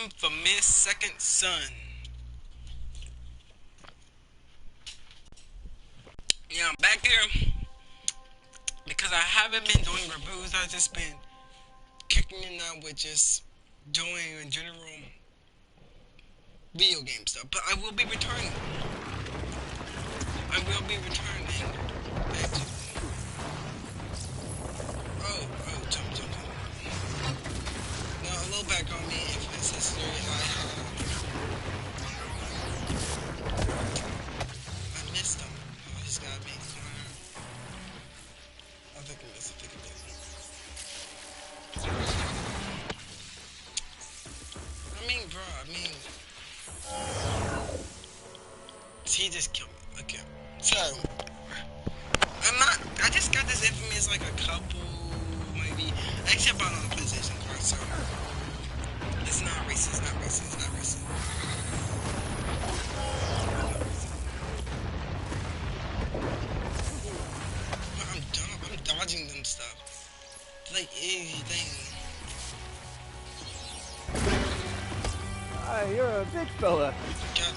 Infamous Second Son. Yeah, I'm back here because I haven't been doing reviews. I've just been kicking it out with just doing in general video game stuff. But I will be returning. I will be returning back to. Jump. Now, a little back on me, Infamous history. I missed him. Oh, he's gotta be corner. I think I missed. He just killed me. Okay. So, I just got this Infamous like a couple, maybe. Actually, I bought it on the PlayStation card, so. It's not racist. I'm dumb. I'm dodging them stuff. It's like easy thing. Hi, you're a big fella. Got it.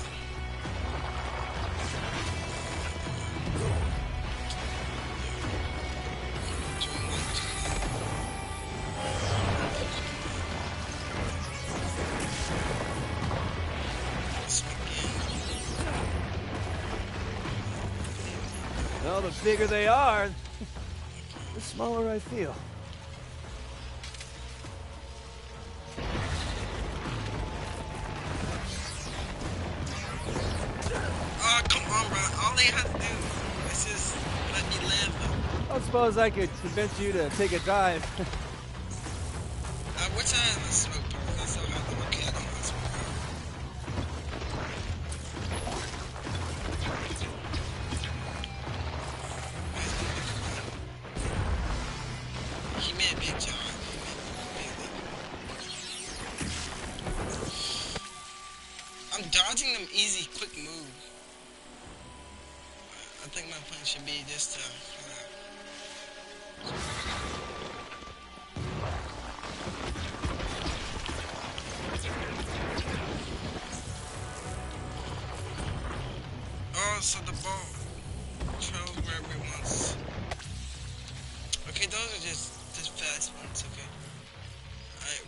Well, the bigger they are, the smaller I feel. Oh, come on, bro. All they have to do is just let me live. I suppose I could convince you to take a drive. I wish I had a smoke pump. That's so hard to look at. I don't want to smoke pump. He made a big job. I'm dodging them easy, quick move. I think my plan should be just to. Oh, so the ball trails wherever it wants. Okay, those are just fast ones. Okay. Alright,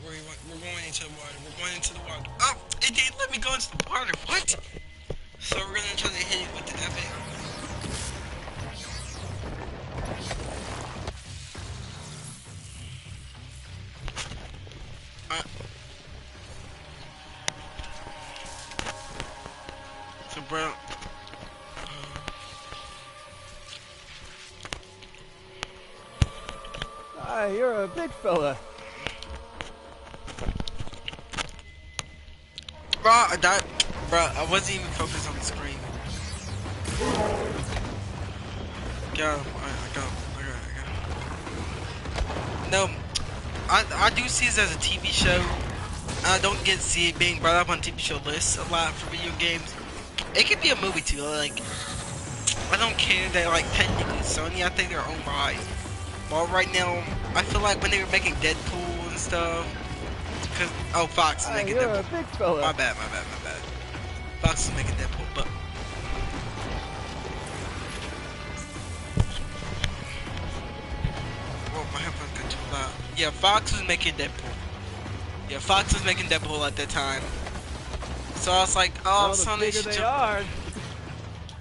we're going into the water. We're going into the water. Oh, it didn't let me go into the water. What? So we're gonna try to hit it with the epic. So, bro. Hi, you're a big fella. Bro, I wasn't even focused on the screen. Got him. I got him. No, I do see this as a TV show. I don't see it being brought up on TV show lists a lot for video games. It could be a movie too. Like, I don't care that like technically Sony, I think they're owned by. But right now, I feel like when they were making Deadpool and stuff, cause Fox is making you're Deadpool. a big fella. My bad. Fox is making Deadpool, but whoa, my headphones got too loud. Yeah, Fox was making Deadpool at that time. So I was like, oh, Well, the Sony bigger should they jump. are,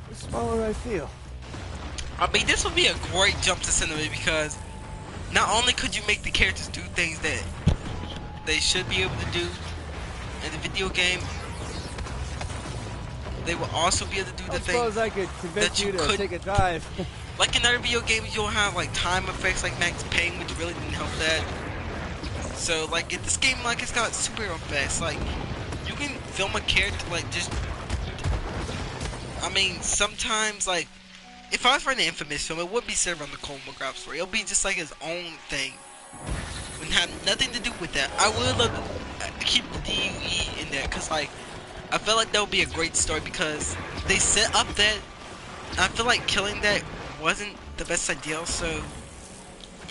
the smaller I feel. I mean, this would be a great jump to cinema because not only could you make the characters do things that they should be able to do in the video game, they will also be able to do the I suppose things I could convince that you you to could. take a drive. Like in other video games, you'll have like time effects like Max Payne, which really didn't help that. So like in this game, like it's got superhero effects. Like you can film a character like just. I mean, sometimes like if I was writing an Infamous film, it would be centered around the Cole McGrath story. It'll be just like his own thing. Wouldn't have nothing to do with that. I would love to keep the DUE in there because like I feel like that would be a great story because they set up that. I feel like killing that wasn't the best idea, so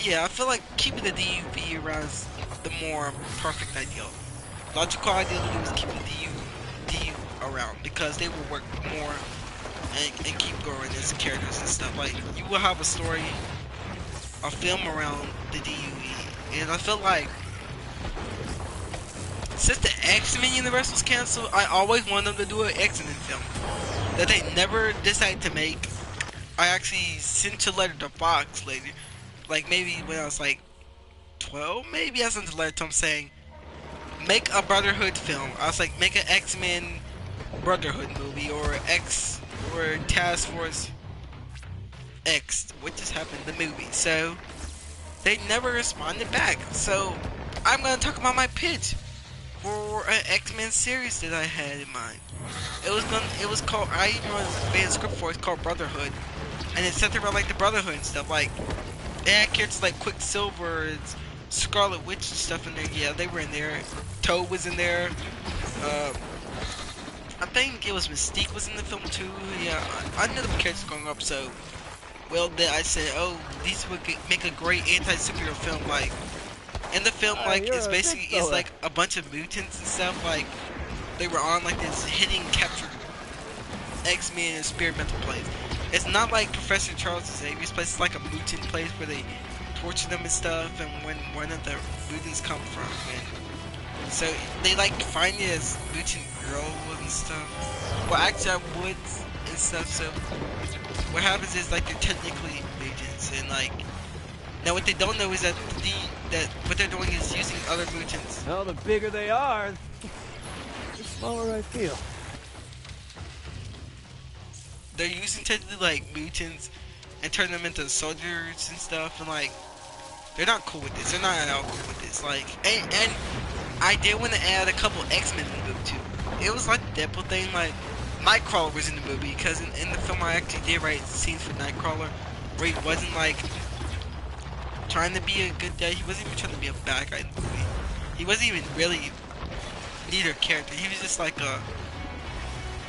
yeah, I feel like keeping the DUV around is the more perfect ideal. logical idea to do is keep the DU around because they will work more and keep growing as characters and stuff. Like you will have a story, a film around the DUE, and I feel like since the X-Men universe was canceled, I always wanted them to do an X-Men film that they never decided to make. I actually sent a letter to Fox later, like maybe when I was like 12, maybe I sent a letter to them saying, make a Brotherhood film. I was like, make an X-Men Brotherhood movie or Task Force X, what just happened, the movie. So they never responded back. So I'm gonna talk about my pitch for an X-Men series that I had in mind. It was called, I even made a script for it, it's called Brotherhood, and it's centered around like the Brotherhood and stuff. Like they had characters like Quicksilver, Scarlet Witch and stuff in there. Yeah, they were in there. Toad was in there. I think it was Mystique was in the film too. Yeah, I knew the characters growing up, so well that I said, oh, these would make a great anti-superhero film. Like in the film, like it's basically it's like a bunch of mutants and stuff. Like they were on like this hidden captured X-Men experimental place. It's not like Professor Charles Xavier's place. It's like a mutant place where they torture them and stuff. And when one of the mutants come from, and so they like find this mutant girl and stuff. Well, actually, I would and stuff. So what happens is like they're technically mutants, and like now what they don't know is that that what they're doing is using other mutants. Well, the bigger they are, the smaller I feel. They're using technically like mutants and turn them into soldiers and stuff, and like they're not cool with this. They're not at all cool with this. Like, and I did want to add a couple X-Men in the movie too. It was like the Deadpool thing. Like Nightcrawler was in the movie because in the film I actually did write scenes for Nightcrawler where he wasn't like trying to be a good guy. He wasn't even trying to be a bad guy in the movie. He wasn't even really neither character. He was just like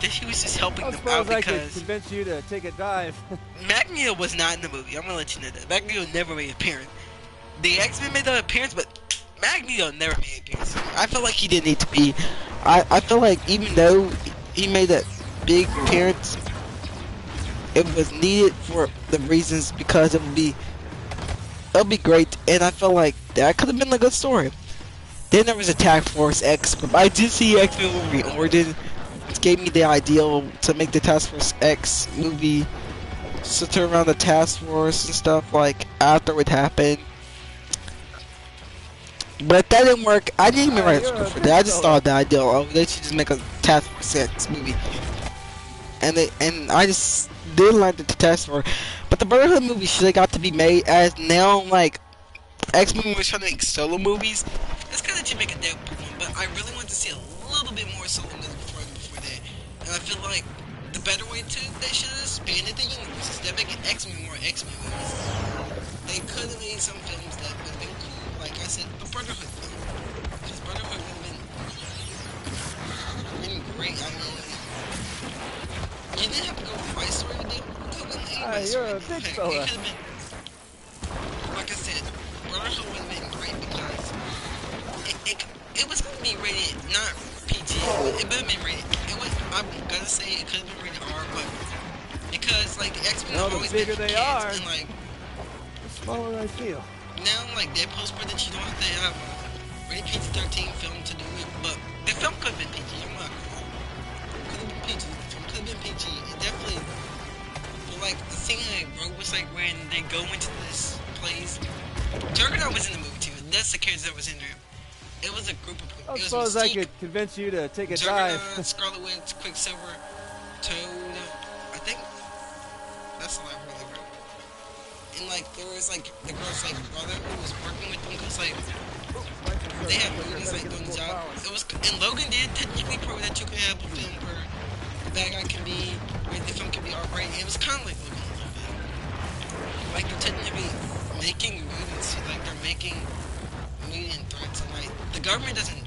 he was just helping them out I because could convince you to take a dive. Magneto was not in the movie. I'm gonna let you know that. Magneto never made an appearance. The X-Men made an appearance, but Magneto never made an appearance. I feel like he didn't need to be. I feel like even though he made that big appearance, it was needed for the reasons because it'll be great, and I feel like that could have been a good story. Then there was a Task Force X, but I did see X-Men movie Origin. It gave me the ideal to make the Task Force X movie center around the Task Force and stuff like after it happened. But that didn't work. I didn't even write a script for that. I just thought the ideal. Oh, they should just make a Task Force X movie. And I just didn't like the Task Force. But the Brotherhood movie should have got to be made as now like X-Men was trying to make solo movies. It's good that you make a Deadpool one, but I really want to see a little bit more solo movies before that. And I feel like the better way they should have expanded the universe instead of making X-Men more X-Men movies. They could have made some films that would have been cool. Like I said, a Brotherhood film. Because Brotherhood would have been great. I mean, you didn't have to go with my story to do it. You're a big fella. It could have been, like I said, Brotherhood would have been great because it was going to be rated, not PG, it would have been rated. I'm going to say it could have been rated R, but because, like, the X-Men have always been kids, and, like, the smaller I feel. Now, like, Deadpool's that you don't have to have a rated PG-13 film to do it, but the film could have been PG, I'm not gonna lie. Could have been PG, the film could have been PG, it definitely, but, like, the thing I wrote was, like, when they go into this place, Juggernaut was in the movie, too, that's the character that was in there. It was a group of people. I suppose I could convince you to take a dive. Scarlet Witch, Quicksilver, Toad, I think that's all I really wrote. And like there was like the girl's like brother who was working with them because like they had movies like doing the job. It was and Logan did technically prove that you can have a film where the bad guy can be where the film can be R-rated. It was kind of like Logan a little bit. Like they're technically making movies, like they're making mutant threats, and like the government doesn't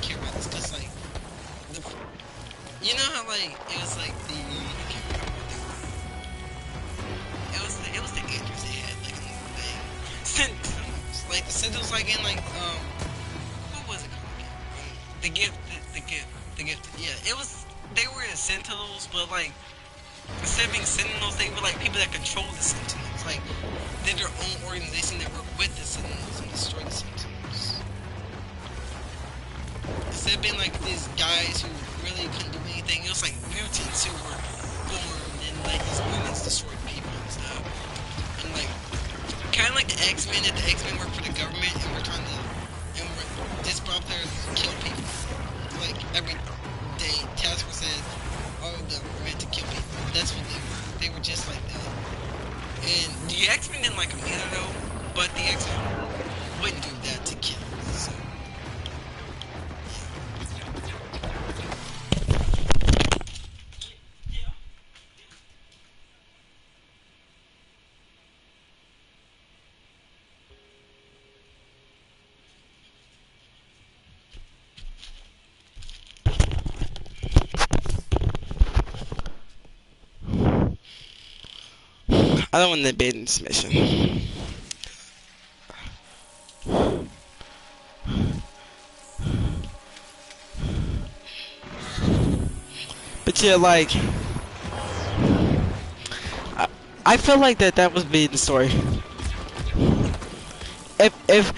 care about this because like you know how like it was like the it was the androids they had like in the thing. Sentinels. Like the Sentinels like in like what was it called again? the gift. Yeah, it was. They were Sentinels, but like instead of being Sentinels, they were like people that control the Sentinels. Like they're their own organization that work with the Sentinels and destroy the Sentinels. Instead of being like these guys who really couldn't do anything, it was like mutants who were born and like these mutants destroyed people and stuff. And like kind of like the X-Men, that the X-Men work for the government and we're trying to and we're disrupt there and kill people. Like every day, Task Force says, "Oh, we're meant to kill people." That's what they were. They were just like that. And the X-Men didn't like them either, though. But the X-Men wouldn't do that to kill. So. I don't want to debate in this mission. But yeah, like I feel like that was being the story. If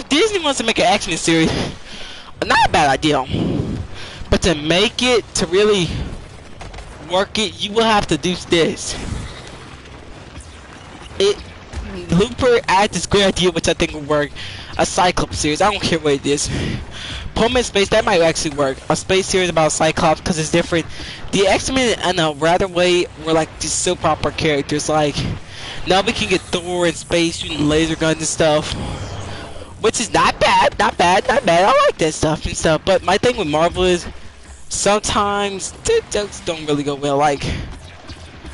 Disney wants to make an action series, not a bad idea. But to make it, to really work it, you will have to do this. Looper had this great idea, which I think will work. A Cyclops series. I don't care what it is. Pullman Space, that might actually work. A space series about Cyclops because it's different. The X-Men in a rather way were like these soap opera characters. Like now we can get Thor in space shooting laser guns and stuff, which is not bad, not bad, not bad. I like that stuff and stuff. But my thing with Marvel is sometimes the jokes don't really go well. Like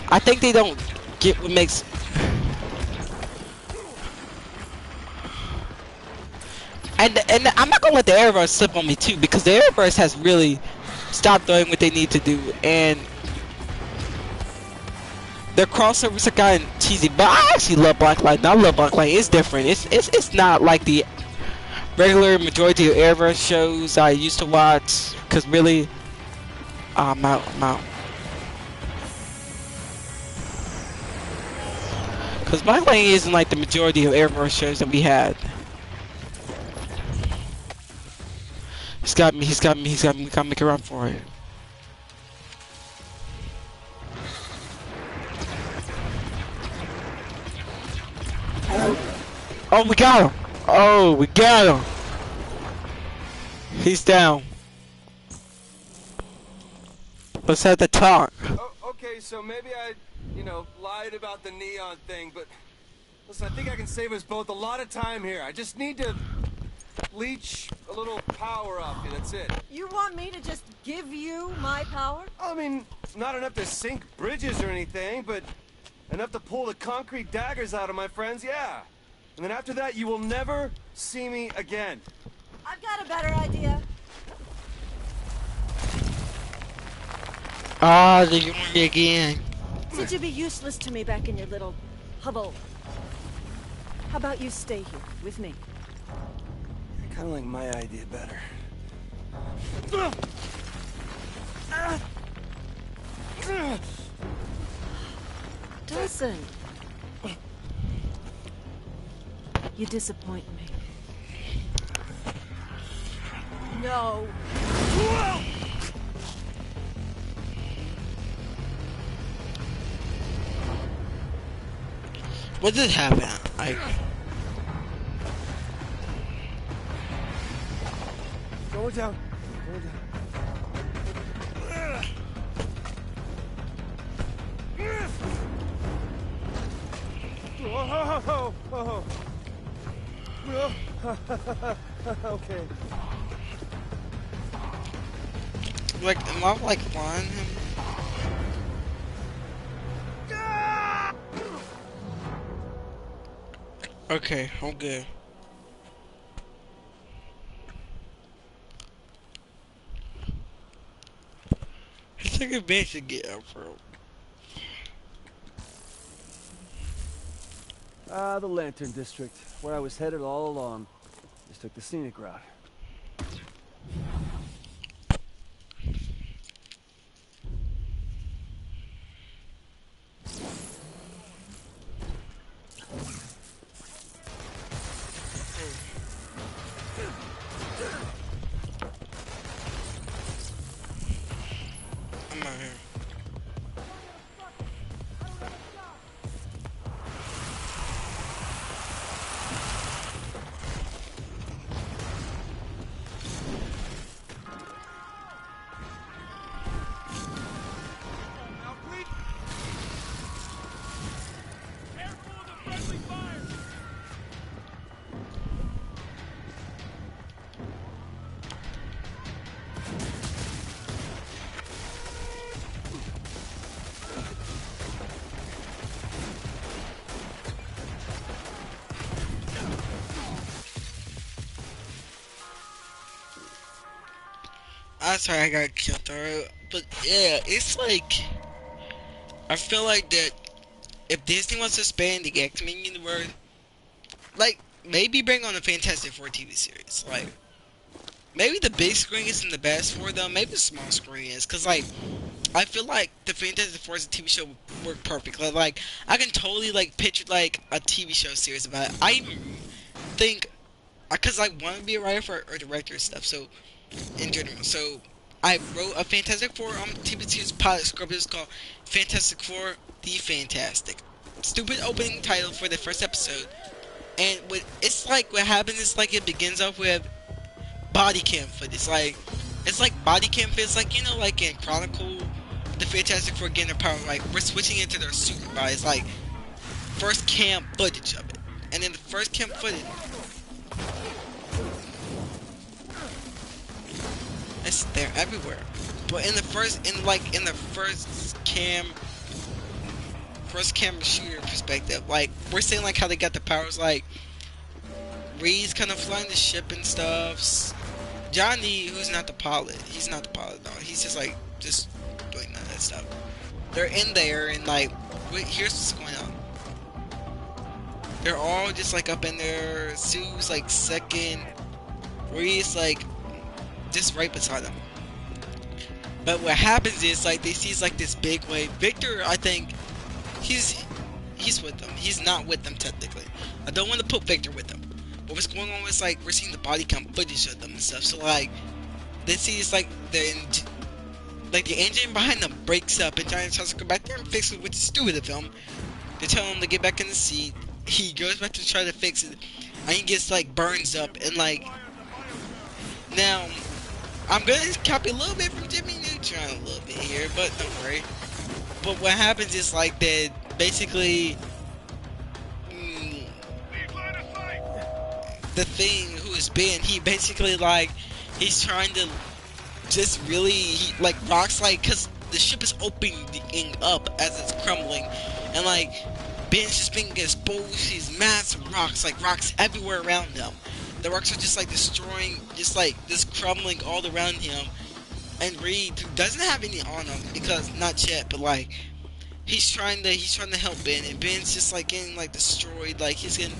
I think they don't get what makes. And I'm not gonna let the Arrowverse slip on me too, because the Arrowverse has really stopped doing what they need to do, and their crossovers are kind of cheesy. But I actually love Black Lightning. I love Black Lightning. It's different. It's not like the regular majority of Arrowverse shows I used to watch, because really, I'm out. Because Black Lightning isn't like the majority of Arrowverse shows that we had. He's got me, we gotta make a run for it. Oh, we got him! Oh, we got him! He's down. Let's have the talk. Oh, okay, so maybe I, lied about the neon thing, but listen, I think I can save us both a lot of time here. I just need to leech a little power off you, that's it. You want me to just give you my power? I mean, not enough to sink bridges or anything, but enough to pull the concrete daggers out of my friends, yeah. And then after that, you will never see me again. I've got a better idea. Ah, they're doing it again. Since you'd be useless to me back in your little hovel, how about you stay here with me? I kind of like my idea better. Doesn't. You disappoint me. No. What did happen? Go down. Go down. Okay. Like, am I like flying him? Okay, I'm good. I think a bitch should get up, bro. The Lantern District, where I was headed all along. Just took the scenic route. here. I'm sorry I got killed through, but yeah, it's like I feel like that if Disney wants to expand the X-Men universe, like maybe bring on a Fantastic Four TV series. Like maybe the big screen isn't the best for them. Maybe the small screen is, cause like I feel like the Fantastic Four as a TV show would work perfectly. Like I can totally like picture like a TV show series about it. I even think, cause I want to be a writer for or director and stuff. So in general, so I wrote a Fantastic Four TV series pilot script. It's called Fantastic Four: The Fantastic. Stupid opening title for the first episode. And it's like what happens is like it begins off with body cam footage. Like it's like body cam footage, like you know, like in Chronicle, the Fantastic Four getting their power. Like we're switching into their super bodies. Like first cam footage of it, and then the first cam footage. It's they're everywhere. But in the first camera shooter perspective, like we're seeing like how they got the powers, like Reed's kind of flying the ship and stuff. Johnny, who's not the pilot, he's not the pilot though. He's just like just doing none of that stuff. They're in there and like here's what's going on. They're all just like up in there. Sue's like second. Reed's like just right beside them. But what happens is like they see like this big wave. Victor, I think he's with them. He's not with them technically. I don't want to put Victor with them. But what's going on is like we're seeing the body cam footage of them and stuff. So like they see it's like the engine behind them breaks up and Johnny tries to go back there and fix it, which is stupid of him. They tell him to get back in the seat. He goes back to try to fix it, and he gets like burns up and like now. I'm gonna copy a little bit from Jimmy Neutron a little bit here, but don't worry. But what happens is like that basically the Thing, who is Ben, he basically like he's trying to just really like rocks, like because the ship is opening up as it's crumbling, and like Ben's just being exposed. These massive rocks, like rocks everywhere around them. The rocks are just like destroying, just like just crumbling all around him. And Reed, who doesn't have any on him because not yet, but like he's trying to help Ben, and Ben's just like getting like destroyed, like he's getting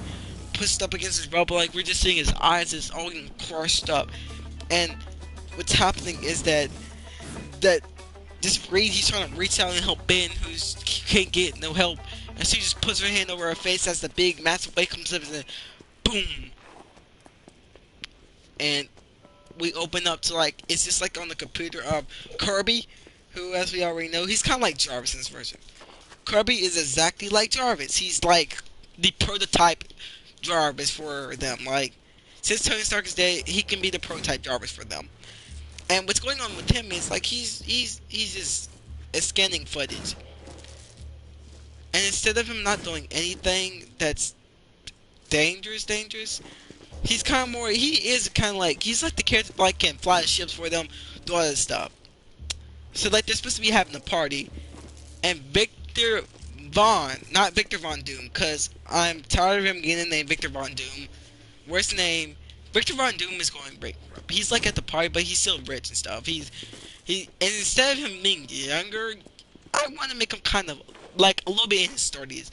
pushed up against his rubber, like we're just seeing his eyes is all getting crushed up. And what's happening is that this Reed, he's trying to reach out and help Ben, who's can't get no help, and she just puts her hand over her face as the big massive wave comes up and then boom. And we open up to like it's just like on the computer of Kirby, who, as we already know, he's kind of like Jarvis in this version. Kirby is exactly like Jarvis. He's like the prototype Jarvis for them. Like since Tony Stark is dead, he can be the prototype Jarvis for them. And what's going on with him is like he's just scanning footage, and instead of him not doing anything that's dangerous. He's kind of more. He is kind of like he's like the character that like can fly the ships for them, do all that stuff. So like they're supposed to be having a party, and Victor Von, not Victor Von Doom, cause I'm tired of him getting the name Victor Von Doom. Worst name, Victor Von Doom is going bankrupt. He's like at the party, but he's still rich and stuff. And instead of him being younger, I want to make him kind of like a little bit in his 30s.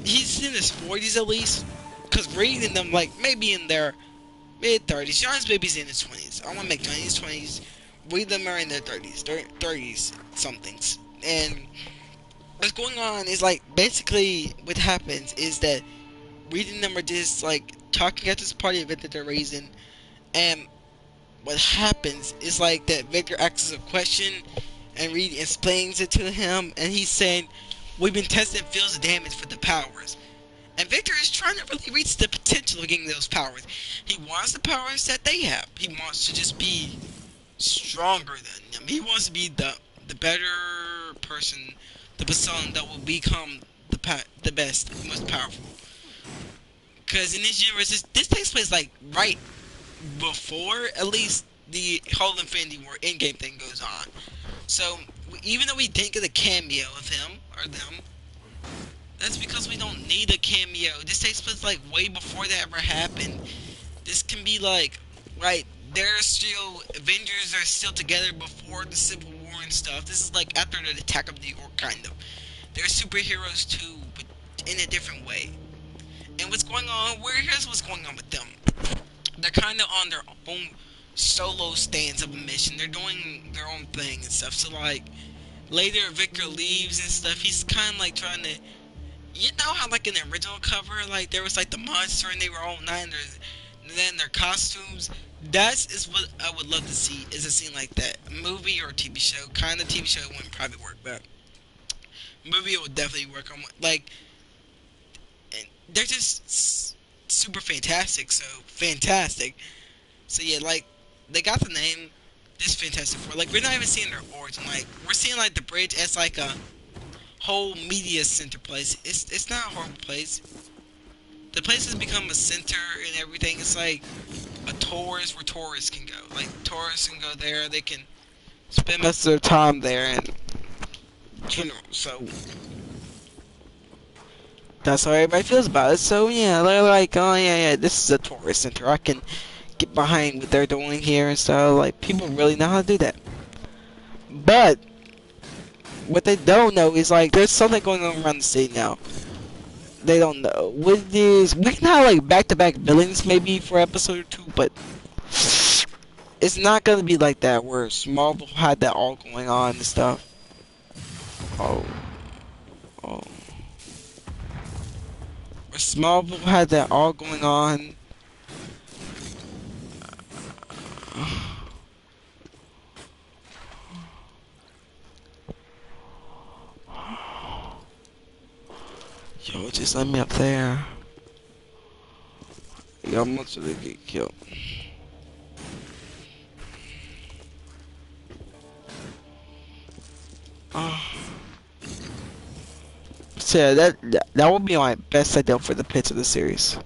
He's in his 40s at least. Because reading them, like, maybe in their mid-30s. John's baby's in his 20s. I want to make Johnny in his 20s. Read them are in their 30s. 30s somethings. And what's going on is, like, basically what happens is that reading them are just, like, talking at this party event that they're raising. And what happens is, like, that Victor asks a question. and Reed explains it to him, and he's saying, "We've been testing Phil's damage for the powers." And Victor is trying to really reach the potential of getting those powers. He wants the powers that they have. He wants to just be stronger than them. He wants to be the better person, the person that will become the best, most powerful. Because in this universe, this takes place like right before at least the whole Infinity War Endgame thing goes on. So even though we didn't get a cameo of him or them, that's because we don't need a cameo. This takes place like way before that ever happened. This can be like, right, they're still, Avengers are still together before the Civil War and stuff. This is like after the attack of New York, kind of. They're superheroes too, but in a different way. And what's going on, here's what's going on with them. They're kind of on their own solo stance of a mission. They're doing their own thing and stuff. So like, later Victor leaves and stuff. He's kind of like trying to, you know how like in the original cover, like there was like the monster and they were all nine, and then their costumes. That is what I would love to see, is a scene like that. A movie or a TV show. Kind of TV show wouldn't probably work, but movie it would definitely work on. Like, they're just super fantastic. So fantastic. So yeah, like they got the name. This Fantastic Four. Like we're not even seeing their origin. Like we're seeing like the bridge as like a whole media center place. It's not a horrible place. The place has become a center and everything. It's like a tourist where tourists can go. Like tourists can go there. They can spend most of their time there and general. So that's how everybody feels about it. So yeah, they're like, oh yeah, this is a tourist center. I can get behind what they're doing here and stuff. Like people really know how to do that. But what they don't know is like there's something going on around the city now. They don't know what it is. We can have like back-to-back villains maybe for episode 2, but it's not gonna be like that where Smallville had that all going on and stuff. Oh. Where Smallville had that all going on. Yo, just let me up there. Y'all must really get killed. So yeah, that would be my best idea for the pitch of the series.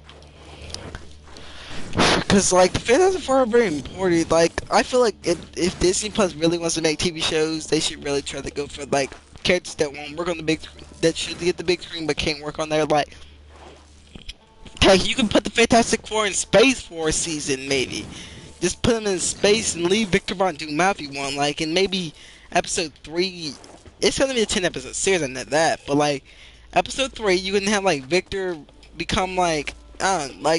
Cause like the Fantastic Four are very important. Like I feel like if Disney Plus really wants to make TV shows, they should really try to go for like characters that won't work on the big screen, that should get the big screen but can't work on there. Like, heck, you can put the Fantastic Four in space for a season, maybe. Just put them in space and leave Victor Von Doom out if you want. Like, and maybe episode 3, it's gonna be a 10-episode series, I know that. But like, episode 3, you can have like Victor become like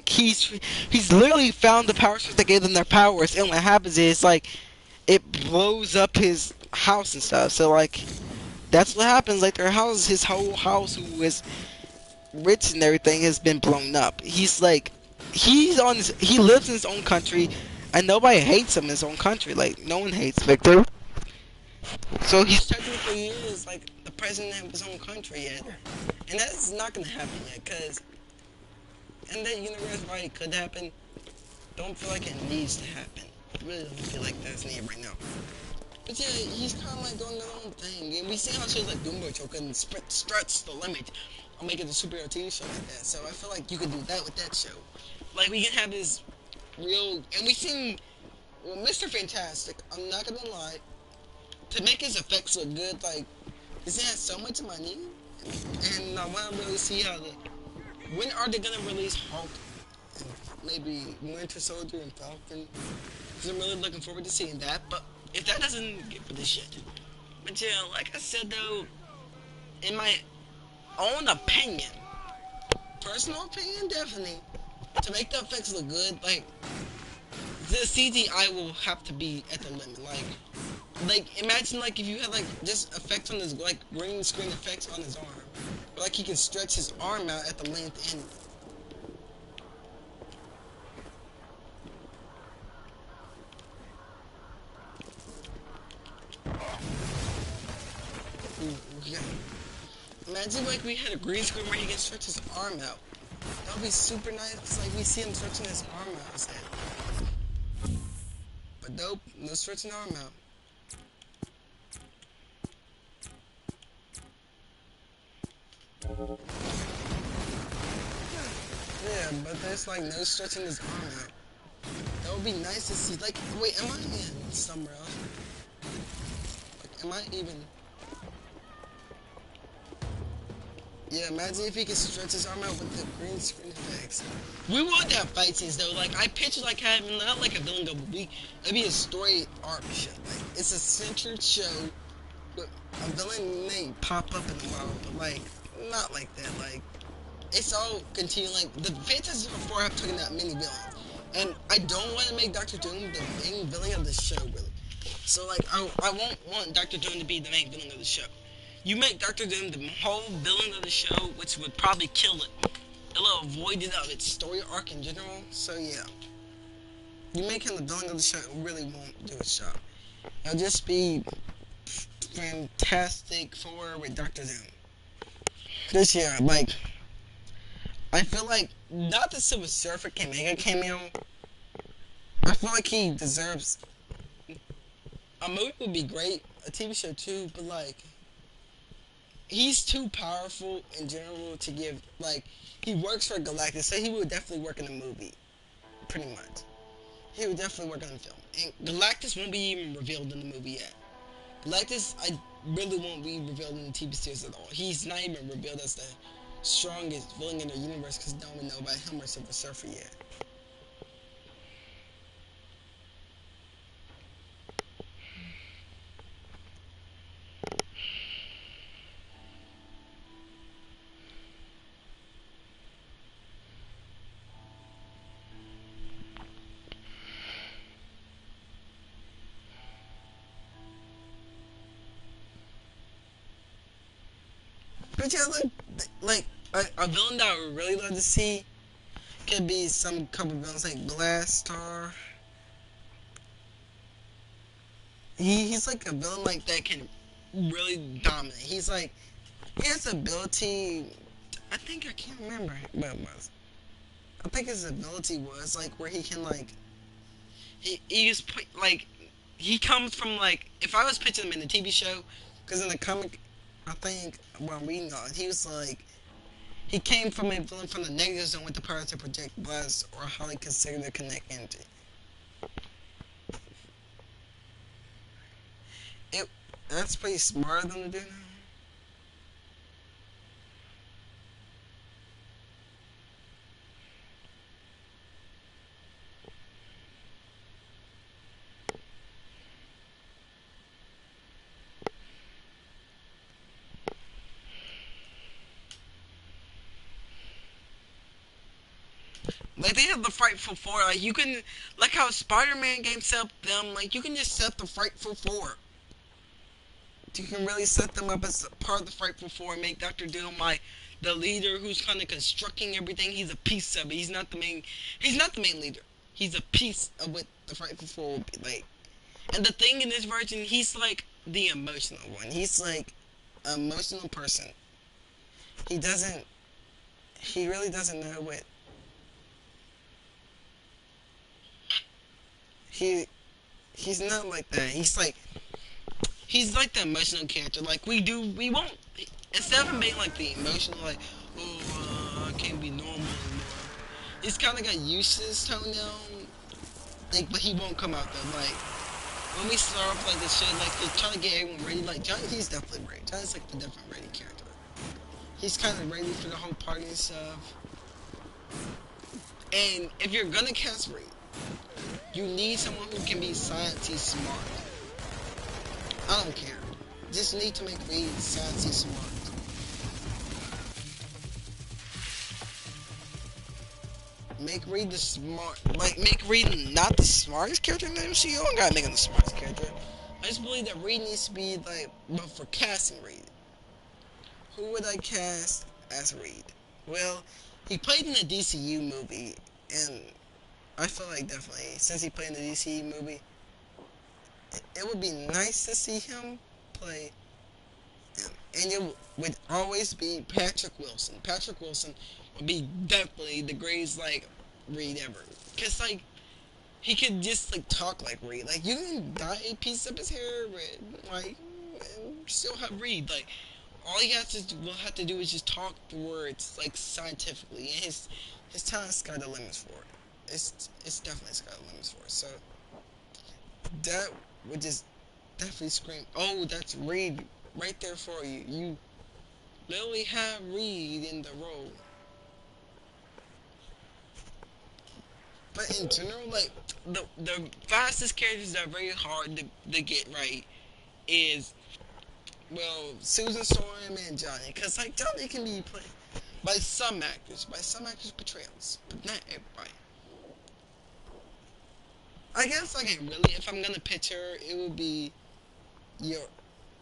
he's literally found the power source that gave them their powers, and what happens is like it blows up his house and stuff. So like that's what happens. Like their house, his whole house, who is rich and everything, has been blown up. He's like he lives in his own country, and nobody hates him in his own country. Like no one hates Victor. So he's technically is like the president of his own country yet, and that's not gonna happen yet, cause in that universe, right, it could happen. Don't feel like it needs to happen. I really don't feel like that's needed right now. But yeah, he's kind of like doing their own thing, and we see how shows like Doom Boy Choker and stretch the limit on making a superhero TV show like that. So I feel like you could do that with that show. Like we can have this real, and we seen, well, Mr. Fantastic. I'm not gonna lie, to make his effects look good, like this has so much money, and I want to really see how when are they gonna release Hulk and maybe Winter Soldier and Falcon? Because I'm really looking forward to seeing that. But if that doesn't get for this shit, but yeah, like I said though, in my own opinion, personal opinion, definitely, to make the effects look good, like the CGI will have to be at the limit. Like imagine like if you had like just effects on his, like green screen effects on his arm, or like he can stretch his arm out at the length and Yeah. Imagine like we had a green screen where he can stretch his arm out. That would be super nice. It's like we see him stretching his arm out instead. But nope, no stretching arm out. Yeah, but there's like no stretching his arm out. That would be nice to see. Like, wait, am I in somewhere else? Like, am I even? Yeah, imagine if he could stretch his arm out with the green screen effects. We want that fight scenes though. Like, I picture like having not like a villain go, but it'd be a story arc show. Like, it's a centered show, but a villain may pop up in the world, but like, not like that. Like, it's all continuing. Like, the Fantastic Four have taken out many villains. And I don't want to make Doctor Doom the main villain of the show, really. So, like, I won't want Doctor Doom to be the main villain of the show. You make Doctor Doom the whole villain of the show, which would probably kill it. It'll avoid it of its story arc in general. So, yeah. You make him the villain of the show, it really won't do its job. It'll just be Fantastic Four with Doctor Doom. This year, like, I feel like not that Silver Surfer can make a cameo. I feel like he deserves a movie would be great, a TV show too, but like he's too powerful in general to give like he works for Galactus, so he would definitely work in a movie. Pretty much. He would definitely work on a film. And Galactus won't be even revealed in the movie yet. Galactus I really won't be revealed in the TV series at all. He's not even revealed as the strongest villain in the universe because no one know about him or Silver Surfer yet. But yeah, like a villain that I would really love to see could be some couple villains like Glass Star. He's like a villain like that can really dominate. He's like he has the ability. I think I can't remember what it was. I think his ability was like where he can like he's like he comes from like if I was pitching him in the TV show because in the comic I think when I'm reading on he was like he came from a villain from the negative zone with the power to project blast or highly considered to connect energy. It that's pretty smart of them to do now. Like they have the Frightful Four. Like you can, like how Spider-Man games set up them. Like you can just set the Frightful Four. You can really set them up as part of the Frightful Four and make Doctor Doom like the leader who's kind of constructing everything. He's a piece of it. He's not the main. He's not the main leader. He's a piece of what the Frightful Four will be like. And the thing in this version, he's like the emotional one. He's like an emotional person. He doesn't. He really doesn't know what he. He's not like that. He's like the emotional character. Like we won't instead of him being like the emotional, like I can't be normal anymore. He's kind of got used to his tone now. Like, but he won't come out though. Like when we start off like this shit, like they're trying to get everyone ready. Like Johnny, he's definitely ready. Johnny's like the definitely ready character. He's kind of ready for the whole party and stuff. And if you're gonna cast Reed, you need someone who can be sciencey smart. I don't care. Just need to make Reed sciencey smart. Make Reed the smart, like make Reed not the smartest character in the MCU. You don't gotta make him the smartest character. I just believe that Reed needs to be like, but for casting Reed, who would I cast as Reed? Well, he played in the DCU movie, and I feel like definitely since he played in the DCU movie, it would be nice to see him play And it would always be Patrick Wilson. Patrick Wilson would be definitely the greatest, like, Reed ever. Because, like, he could just, like, talk like Reed. Like, you can dye a piece of his hair red, like, and still have Reed. Like, all you will have to do is just talk the words, like, scientifically. And his talent's got the limits for it. It's definitely got the limits for it. So, that would just definitely scream, oh, that's Reed right there for you. You literally have Reed in the role. But in general, like, the fastest characters that are very hard to get right is, well, Susan Storm and Johnny. Because, like, Johnny can be played by some actors portrayals, but not everybody. I guess, like, really, if I'm gonna pitch her, it would be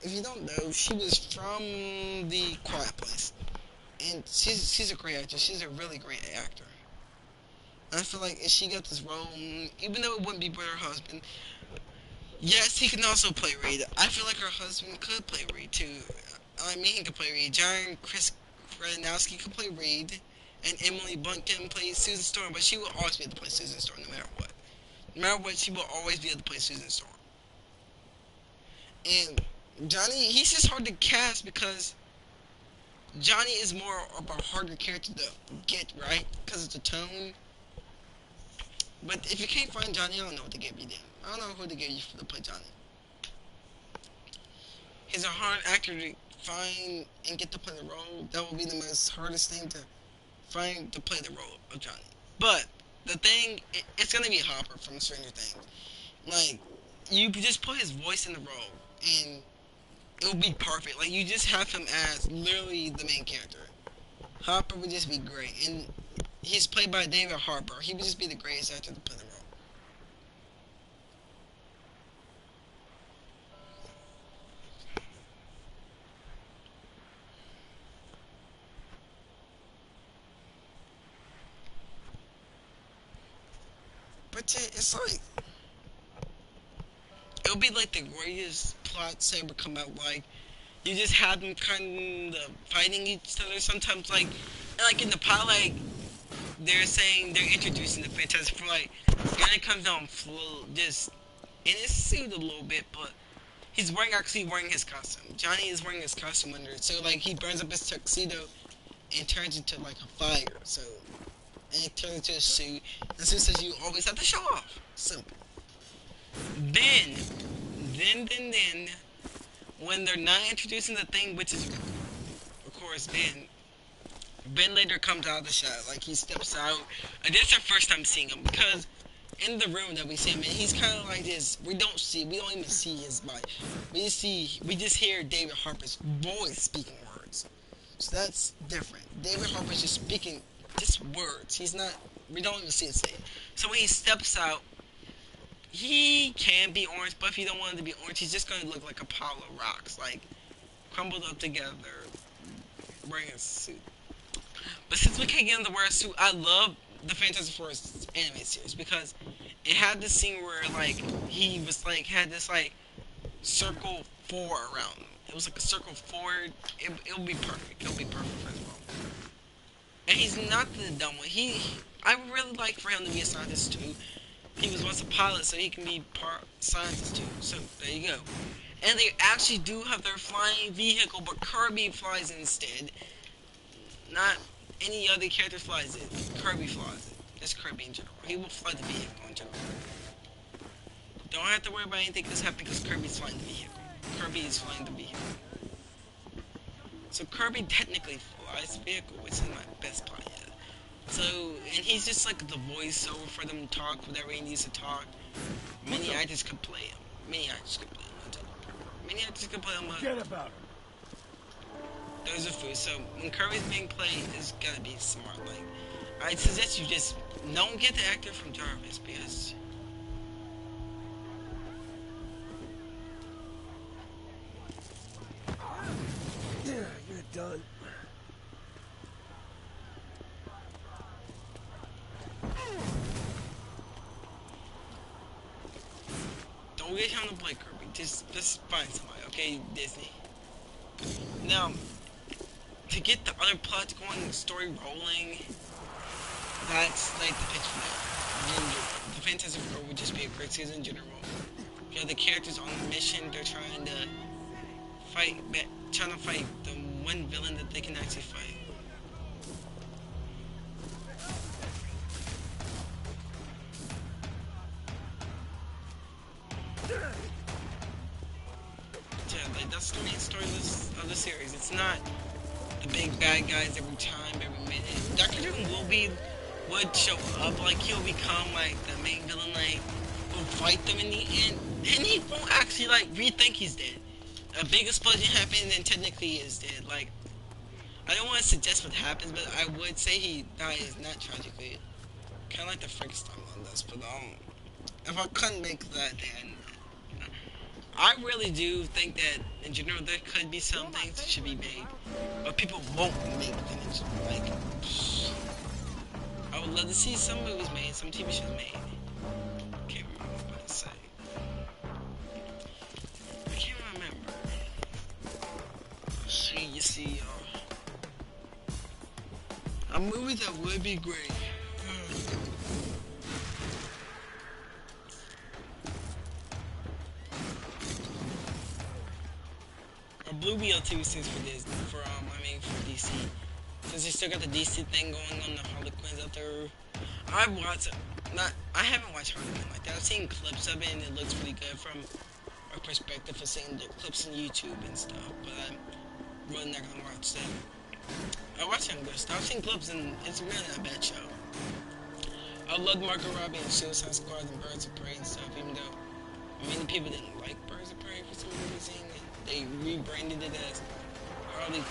if you don't know, she was from The Quiet Place. And she's a great actress. She's a really great actor. And I feel like if she got this role, even though it wouldn't be with her husband, yes, he can also play Reed. I feel like her husband could play Reed too. I mean, he could play Reed. John Krasinski could play Reed. And Emily Blunt can play Susan Storm, but she will always be able to play Susan Storm no matter what. No matter what, she will always be able to play Susan Storm. And Johnny, he's just hard to cast because Johnny is more of a harder character to get right because of the tone. But if you can't find Johnny, I don't know what to give you then. I don't know who to give you to play Johnny. He's a hard actor to find and get to play the role. That will be the most hardest thing to find to play the role of Johnny. But the thing, it's gonna be Hopper from Stranger Things. Like, you just put his voice in the role and it'll be perfect. Like, you just have him as literally the main character. Hopper would just be great. And he's played by David Harbour. He would just be the greatest actor to play the role. But yeah, it's like, it'll be like the greatest plots ever come out. Like, you just have them kind of fighting each other sometimes. Like in the pilot, like, they're saying they're introducing the Fantastic Four. Like, Johnny comes down just in his suit a little bit, but he's actually wearing his costume. Johnny is wearing his costume under it. So, like, he burns up his tuxedo and turns into, like, a fire. So, and it turns into a suit. And so it says you always have to show off. Simple. Then, when they're not introducing the thing, which is, of course, Ben later comes out of the shot. Like, he steps out. And this is our first time seeing him, because in the room that we see him in, he's kind of like this. We don't even see his body. We just hear David Harbour's voice speaking words. So that's different. David Harbour's just speaking just words. We don't even see his face. So when he steps out, he can be orange, but if you don't want him to be orange, he's just going to look like a pile of rocks, like, crumbled up together, wearing a suit. But since we can't get him to wear a suit, I love the Fantastic Four anime series, because it had this scene where, like, he was, like, had this, like, circle 4 around him. It was like a circle 4. It'll be perfect. It'll be perfect for his role. And he's not the dumb one. I would really like for him to be a scientist too. He was once a pilot, so he can be part scientist too. So there you go. And they actually do have their flying vehicle, but Kirby flies instead. Not any other character flies it. Kirby flies it. Just Kirby in general. He will fly the vehicle in general. Don't have to worry about anything that's happening because Kirby's flying the vehicle. Kirby is flying the vehicle. So Kirby technically flies the vehicle, which is my best part yet. So, and he's just like the voiceover for them to talk, whatever he needs to talk. Many actors could play him. Many actors could play him. Many actors could play him. Forget about him. Those are food. So when Kirby's being played, it's gotta be smart. Like, I suggest you just don't get the actor from Jarvis because. Yeah, you're done. Don't get him to play Kirby. Just find somebody, okay, Disney. Now, to get the other plots going, the story rolling, that's like the pitch for that. And the Fantastic Four would just be a great season in general. You have the characters on the mission, they're trying to fight the one villain that they can actually fight. Yeah, like that's the main story of the series. It's not the big bad guys every time, every minute. Dr. Doom would show up, like he'll become like the main villain, like will fight them in the end, and he won't actually like rethink he's dead. A big explosion happens and technically he is dead. Like, I don't want to suggest what happens, but I would say he dies not tragically. Kind of like the Frankenstein one does, but if I couldn't make that, then I really do think that in general there could be some things that should be made, but people won't make things. Like, I would love to see some movies made, some TV shows made. Can't remember what I was about to say. I can't remember. You see, a movie that would be great. A Blue Beetle TV series for Disney, for DC. Since they still got the DC thing going on, the Harley Quinns out there. I haven't watched Harley Quinn like that. I've seen clips of it and it looks really good from a perspective of seeing the clips on YouTube and stuff, but I'm really not gonna watch that. I watch some good stuff. I've seen clips and it's really not a bad show. I love Margot Robbie and Suicide Squad and Birds of Prey and stuff, even though many people didn't like Birds of Prey for some reason. They rebranded it as Harley Quinn,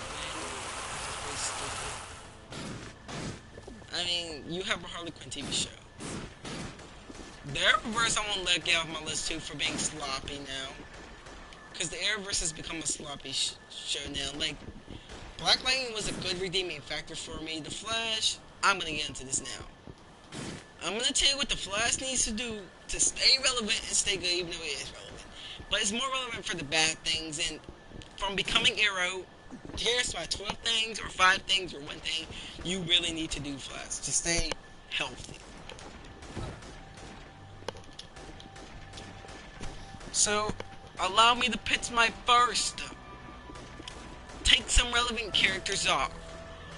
which is pretty stupid. I mean, you have a Harley Quinn TV show. The Arrowverse I won't let get off my list too for being sloppy now. Because the Arrowverse has become a sloppy show now. Like, Black Lightning was a good redeeming factor for me. The Flash, I'm going to get into this now. I'm going to tell you what the Flash needs to do to stay relevant and stay good even though it is relevant. But it's more relevant for the bad things, and from becoming Arrow, here's my 12 things, or 5 things, or 1 thing you really need to do, Flash, to stay healthy. So, allow me to pitch my first. Take some relevant characters off.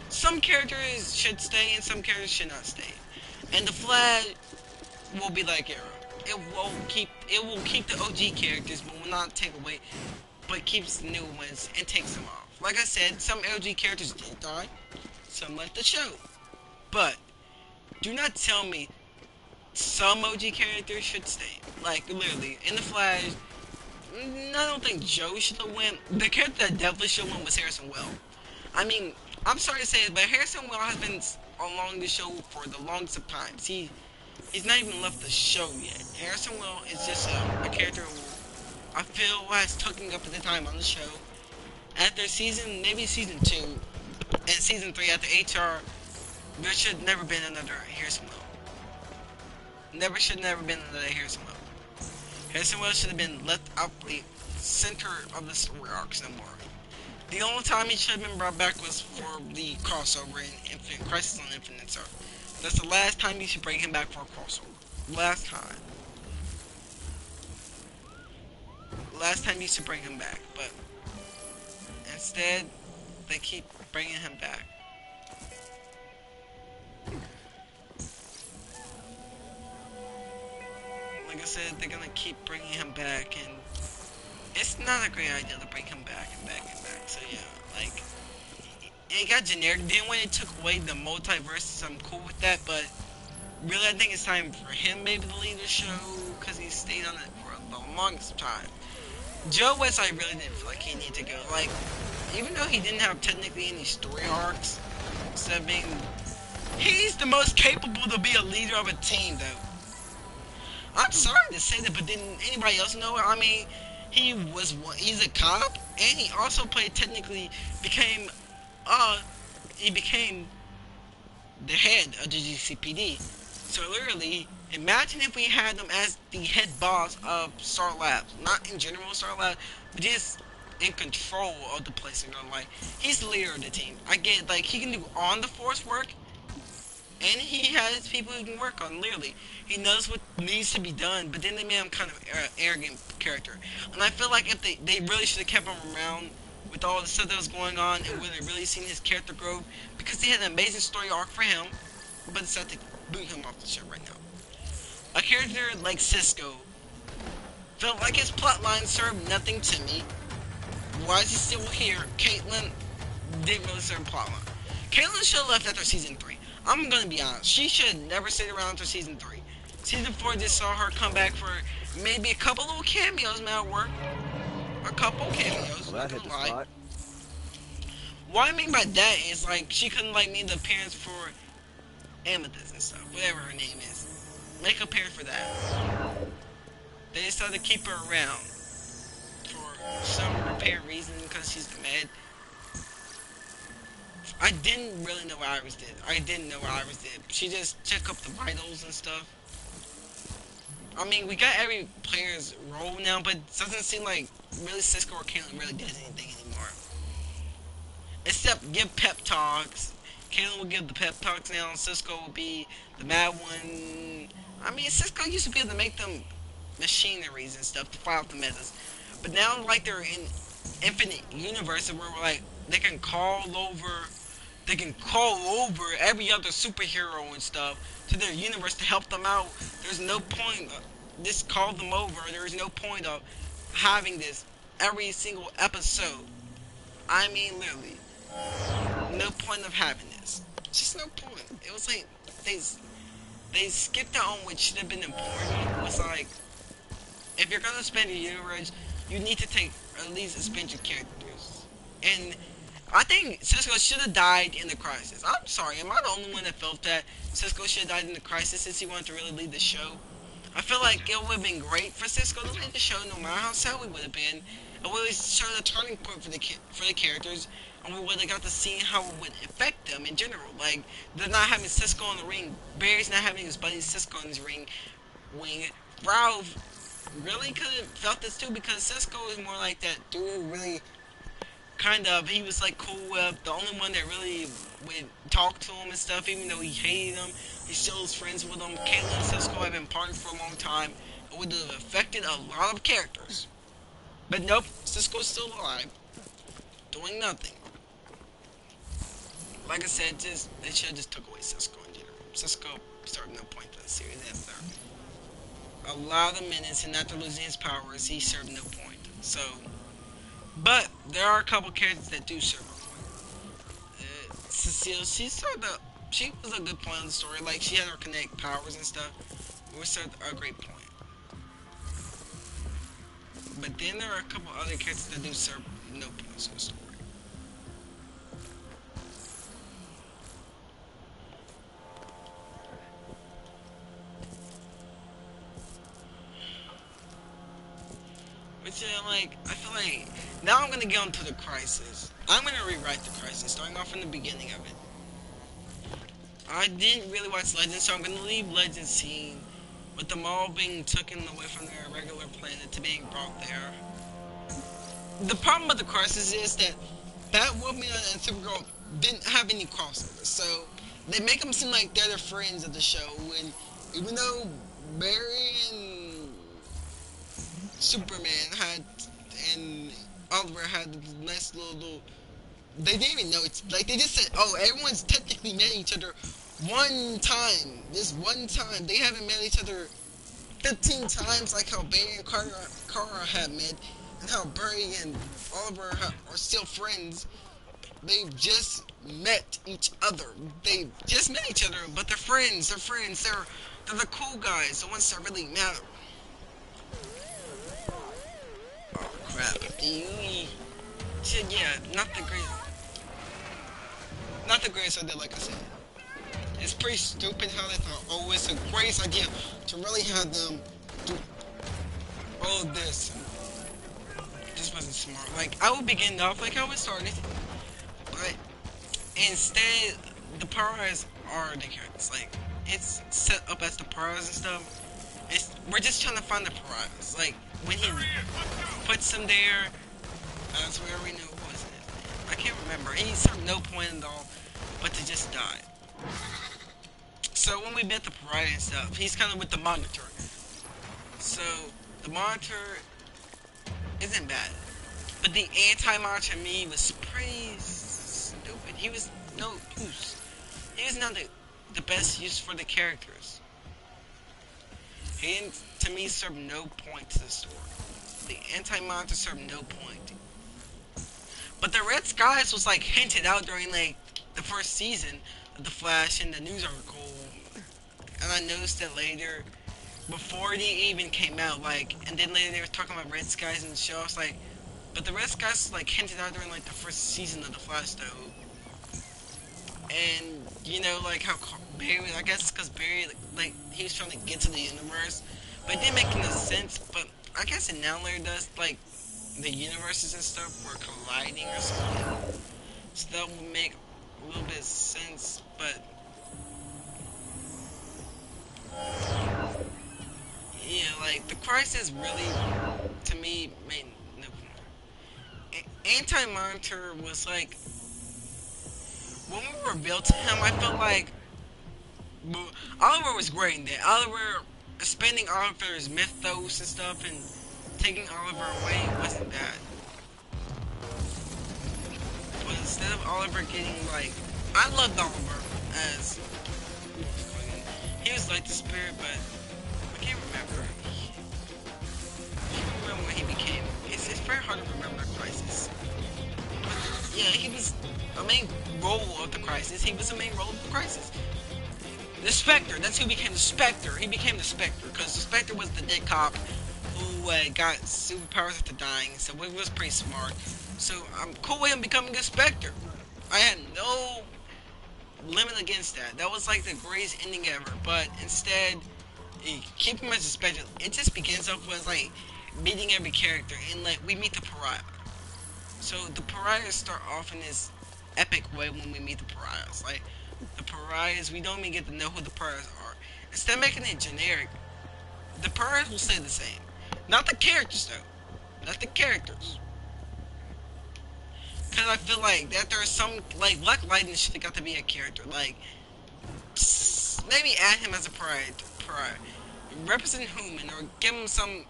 Some characters should stay, and some characters should not stay. And the Flash will be like Arrow. It will keep the OG characters, but will not take away, but keeps the new ones and takes them off. Like I said, some OG characters did die, some left the show. But do not tell me some OG characters should stay. Like literally, in the Flash, I don't think Joe should have went. The character that definitely should have went was Harrison Wells. I mean, I'm sorry to say it, but Harrison Wells has been along the show for the longest of times. He's not even left the show yet. Harrison Wells is just a character who I feel was taking up at the time on the show. After maybe season 2 and season 3 after HR, there should never been another Harrison Wells. Should never been another Harrison Wells. Harrison Wells should have been left out the center of the story arcs no more. The only time he should have been brought back was for the crossover in Crisis on Infinite Earths. That's the last time you should bring him back for a crossover. Last time. Last time you should bring him back, but instead, they keep bringing him back. Like I said, they're gonna keep bringing him back, and it's not a great idea to bring him back and back and back. So yeah, like, it got generic. Then when it took away the multiverse, I'm cool with that, but really I think it's time for him maybe to leave the show, because he stayed on it for the longest time. Joe West, I really didn't feel like he needed to go. Like, even though he didn't have technically any story arcs, except being, he's the most capable to be a leader of a team, though. I'm sorry to say that, but didn't anybody else know? I mean, he's a cop, and he also became the head of the GCPD. So literally, imagine if we had him as the head boss of Star Labs. Not in general Star Labs, but just in control of the place. You know, like he's the leader of the team. I get like he can do on the force work, and he has people who can work on. Literally, he knows what needs to be done. But then they made him kind of arrogant character, and I feel like if they really should have kept him around with all the stuff that was going on, and would have really seen his character grow, because they had an amazing story arc for him. But it's not to boot him off the show right now. A character like Cisco felt like his plotline served nothing to me. Why is he still here? Caitlyn didn't really serve a plotline. Caitlyn should have left after season 3. I'm gonna be honest. She should never stayed around after season 3. Season 4 just saw her come back for maybe a couple little cameos, man, at work. A couple cameos. Well, that hit the spot. What I mean by that is like she couldn't like make the appearance for Amethyst and stuff, whatever her name is. Make a appearance for that. They decided to keep her around for some apparent reason because she's the med. I didn't really know what Iris did. I didn't know what Iris did. She just took up the vitals and stuff. I mean, we got every player's role now, but it doesn't seem like really Cisco or Caitlyn really does anything anymore. Except give pep talks. Caitlyn will give the pep talks now. Cisco will be the mad one. I mean, Cisco used to be able to make them machineries and stuff to fight out the metas. But now, like, they're in infinite universe where, like, they can call over every other superhero and stuff to their universe to help them out. There's no point of just call them over. There's no point of having this every single episode. I mean, literally, no point of having this. Just no point. It was like they skipped out on what should have been important. It was like, if you're gonna spend your universe, you need to take at least spend your characters. And I think Cisco should have died in the Crisis. I'm sorry, am I the only one that felt that Cisco should have died in the Crisis since he wanted to really lead the show? I feel like it would have been great for Cisco to lead the show, no matter how sad we would have been. It would have shown a turning point for the characters, and we would have got to see how it would affect them in general. Like, they're not having Cisco in the ring, Barry's not having his buddy Cisco in his ring wing. Ralph really could have felt this too, because Cisco is more like that dude, really kind of, he was like cool with, the only one that really would talk to him and stuff, even though he hated him, he still was friends with him. Caitlyn and Cisco have been partnered for a long time. It would have affected a lot of characters. But nope, Cisco's still alive, doing nothing. Like I said, they should have just took away Cisco in general. Cisco served no point to the series after a lot of minutes, and after losing his powers, he served no point. So, but there are a couple characters that do serve a point. Cecile, she was a good point in the story. Like, she had her kinetic powers and stuff, which served a great point. But then there are a couple other characters that do serve no points in the story. Which, like, I feel like, now I'm gonna get on to the Crisis. I'm gonna rewrite the Crisis, starting off from the beginning of it. I didn't really watch Legends, so I'm gonna leave Legends scene with them all being taken away from their regular planet to being brought there. The problem with the Crisis is that Batwoman and Supergirl didn't have any crossovers, so they make them seem like they're the friends of the show, and even though Barry and Superman had, and Oliver had this nice little, they didn't even know, it's like they just said, oh, everyone's technically met each other one time, this one time. They haven't met each other 15 times like how Barry and Kara had met, and how Barry and Oliver are still friends. They've just met each other. They just met each other, but they're friends. They're the cool guys, the ones that really matter. Oh crap! Yeah, not the greatest idea, like I said. It's pretty stupid how they thought, oh, it's a great idea to really have them do all of this. This wasn't smart. Like, I would begin off like how it started, but instead, the pariahs are the characters. Like, it's set up as the pariahs and stuff. We're just trying to find the pariahs. Like, when he puts them there, As we already know, what was it? I can't remember. He served no point at all, but to just die. So when we met the Pariah and stuff, he's kind of with the Monitor. So the Monitor isn't bad, but the anti-Monitor me was pretty stupid. He was no use. He was not the best use for the characters. He didn't, to me, serve no point to the story. The anti-Monitor served no point. But the Red Skies was like hinted out during like the first season of The Flash in the news article. And I noticed it later, before it even came out, like, and then later they were talking about Red Skies in the show. I was like, but the Red Skies was like hinted out during like the first season of The Flash though. And, you know, like how Barry, I guess because Barry, like, he was trying to get to the universe, but it didn't make no sense, but I guess it now later does, like, the universes and stuff were colliding or something, so that would make a little bit of sense, but, yeah, like, the Crisis really, to me, made no point. Anti-Monitor was, like, when we revealed to him, I felt like Oliver was great in that. Oliver, spending Oliver's mythos and stuff and taking Oliver away wasn't bad. But instead of Oliver getting like, I loved Oliver as, he was like the spirit, but I can't remember. I can't remember what he became. It's very hard to remember Crisis. But yeah, he was a main role of the Crisis. He was the main role of the Crisis. The Spectre, that's who became the Spectre. He became the Spectre, because the Spectre was the dead cop who got superpowers after dying, so it was pretty smart. So I'm cool with him becoming a Spectre. I had no limit against that. That was like the greatest ending ever, but instead, keep him as a Spectre. It just begins off with like meeting every character, and like we meet the Pariah. So the Pariahs start off in this epic way when we meet the Pariahs. Like, the Pariahs, we don't even get to know who the Pariahs are. Instead of making it generic, the Pariahs will stay the same. Not the characters, though. Not the characters. Because I feel like that there's some, like, Black Lightning should have got to be a character. Like, maybe add him as a Pariah. Represent Human, or give him some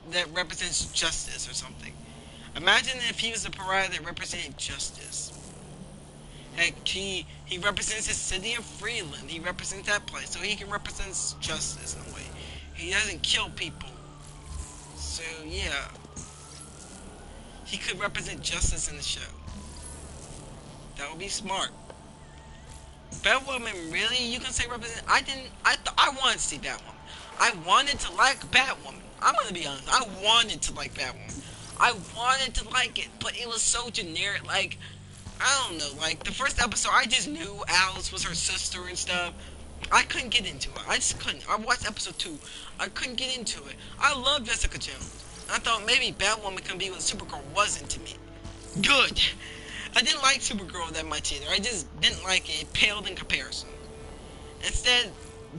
that represents justice or something. Imagine if he was a Pariah that represented justice. Heck, he represents the city of Freeland. He represents that place, so he can represent justice in a way. He doesn't kill people. So, yeah. He could represent justice in the show. That would be smart. Batwoman, really? You can say represent? I wanted to see Batwoman. I wanted to like Batwoman. I'm gonna be honest. I wanted to like Batwoman. I wanted to like it, but it was so generic. Like, I don't know. Like, the first episode, I just knew Alice was her sister and stuff. I couldn't get into it. I just couldn't. I watched episode 2. I couldn't get into it. I love Jessica Jones. I thought maybe Batwoman can be what Supergirl wasn't to me. Good. I didn't like Supergirl that much either. I just didn't like it. It paled in comparison. Instead,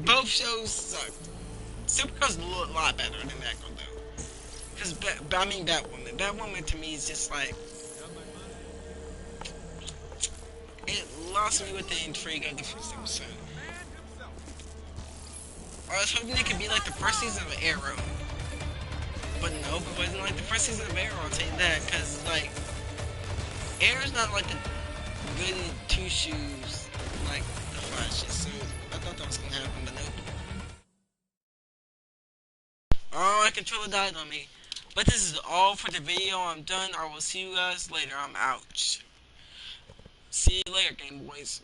both shows sucked. Supergirl's a lot better than Batgirl, though. Because, I mean Batwoman. Batwoman to me is just like, it lost me with the intrigue of the first episode. I was hoping it could be like the first season of Arrow. But nope, it wasn't like the first season of Arrow, I'll tell you that. Because, like, Arrow's not like the good two shoes like the Flash is. So I thought that was going to happen, but nope. Oh, my controller died on me. But this is all for the video. I'm done. I will see you guys later. I'm out. See you later, Game Boys.